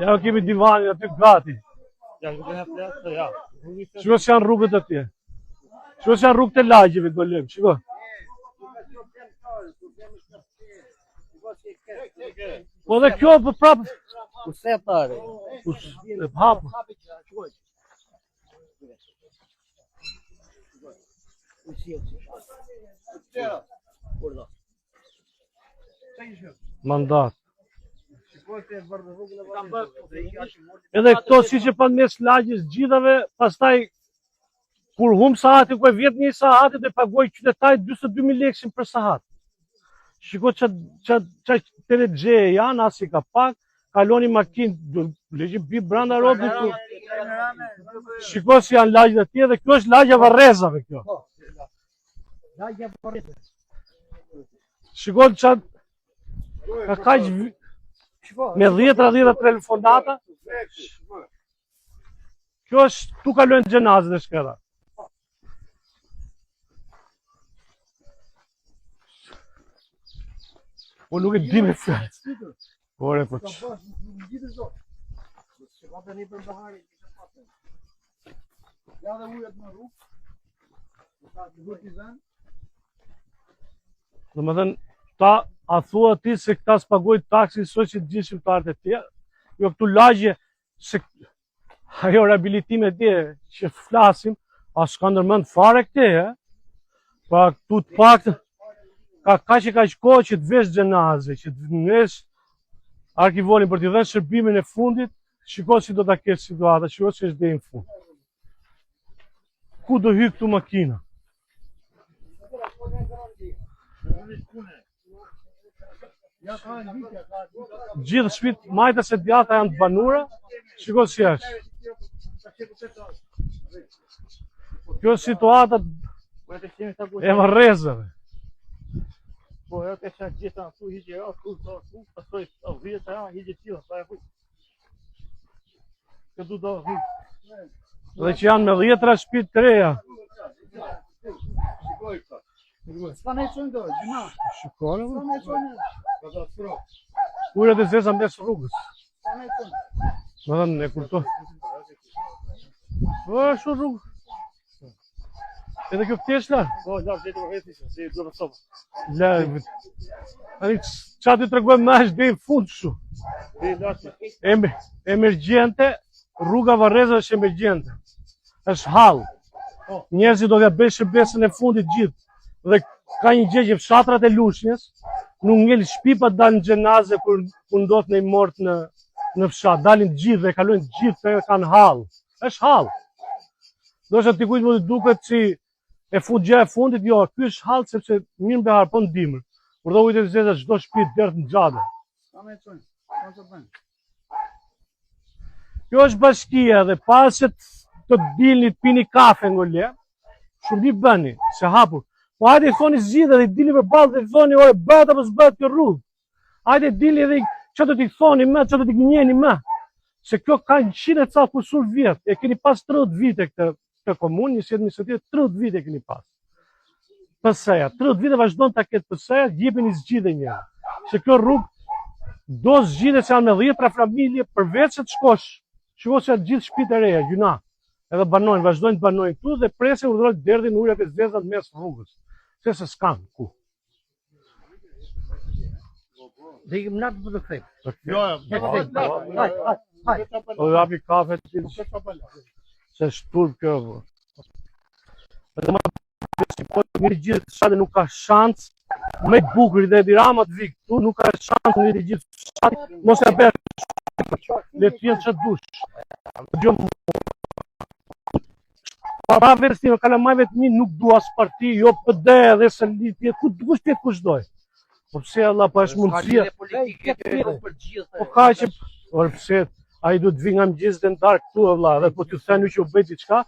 Ja kemi divanin aty gati. Ja, nuk e flas, ja. Shiko që janë rrugët atje. Shiko që janë rrugët e lagjeve, golem, shiko. Po dhe kjo për prapë... Kurse pare? E hapë. Mandat. Edhe këto si që pan mes lagjës gjithave, pastaj kur hum sahati, ku e vjet një sahati dhe pagoj qytetajt 22.000 lekë për sahat. Shiko që telegje janë, asi ka pak, kaloni makinë, legji bi branda rodë këtu. Shiko si janë lagjët atje dhe kjo është lagja Varrezave kjo. Lagja Varrezave. Shiko që ka kaq me 10 telefonata. Kjo është, tu kalojnë gjenazë dhe shkera. Po nuk e di me fjalë. Ore po që. Dhe më thënë, ta a thua ti se këta s'pagoj taksi sot që të gjithë shqiptarët e tjerë. Jo këtu lagje, se ajo rehabilitime tje që flasim, a s'ka ndërmend fare këte, pra këtu të pak ka që ka kohë që të vesh gjenazë, që të vesh arkivonin për t'i dhenë shërbimin e fundit, shiko si do t'a kesh situata, shiko që është dhe në fund. Ku do hy këtu makina? Gjithë shpit majtës e djata janë të banura, shiko si është. Kjo është situata e Varrezave. Po ja të shanë gjitha në tu, hiqe ja, pasoj vjetë ja, hiqe tila, pa e kuj. Këtu do hiqe. Dhe që janë me 10 shpit të reja. S'ka ne qënë do, gjuna. Shikone, S'ka ne qënë. Ujrat e zeza mes rrugës. S'ka ne qënë. Më dhënë, e kurto. Po, shu rrugë. Edhe kjo fteshla? Po, larë gjithë vërheti që, se i blëve sopa. Larë, ani qa të tregojmë me është dhe i fund shu. Emergjente, rruga Varrezave është emergjente. është hall. Njerëzit do t'ja bëjnë shërbesën e fundit gjithë. Dhe ka një gjë që fshatrat e Lushnjës nuk ngel shpipa dalin xhenaze kur ndodh në mort në fshat, dalin gjithë dhe kalojnë gjithë dhe kanë hall. Është hall. Do të dikujt më duket si e fut gjë e fundit, jo, ky është hall sepse mirë mbi harpon dimër. Kur do ujtë zeza çdo shtëpi derdh në xhade. Kjo është bashkia dhe pas që të dilni të pini kafe ngole, shumë bëni, se hapur. Po hajde i thoni zgjidhe dhe i dilni përballë dhe i thoni ore bëhet apo s'bëhet kjo rrugë. Hajde dilni dhe çfarë do t'i thoni më, çfarë do t'i gënjeni më. Se kjo ka 100 e ca kusur vjet. E keni pas 30 vite këtë komunë, një si administrative 30 vite e keni pas. PS-ja, 30 vite vazhdon ta ketë PS-ja, jepini zgjidhje një. Se kjo rrugë do zgjidhet se janë me 10 familje përveç se të shkosh. Shiko se gjithë shtëpitë e reja, gjuna. Edhe banojnë, vazhdojnë të banojnë këtu dhe presë urdhërojnë derdhin ujrat e zezat mes rrugës. Se s'kan ku. Dhe i mnatë për të kthejmë. O dhe api kafe të tjilë. Se shturp kjo vë. Dhe ma si po një gjithë shate nuk ka shansë me të bukri dhe dirama të vikë tu, nuk ka shansë një gjithë shate, mos e bërë le të jenë që dush. Pa verësime, kalamajve të mi nuk du as parti, jo PD dhe se litje, kush tjetë kush doj. Po pse Allah pa është mundësia. Po ka që, orë pse, a i du të vi nga mëgjizë dhe në darë këtu e vla, dhe po t'ju thenu që u bëjt i qka,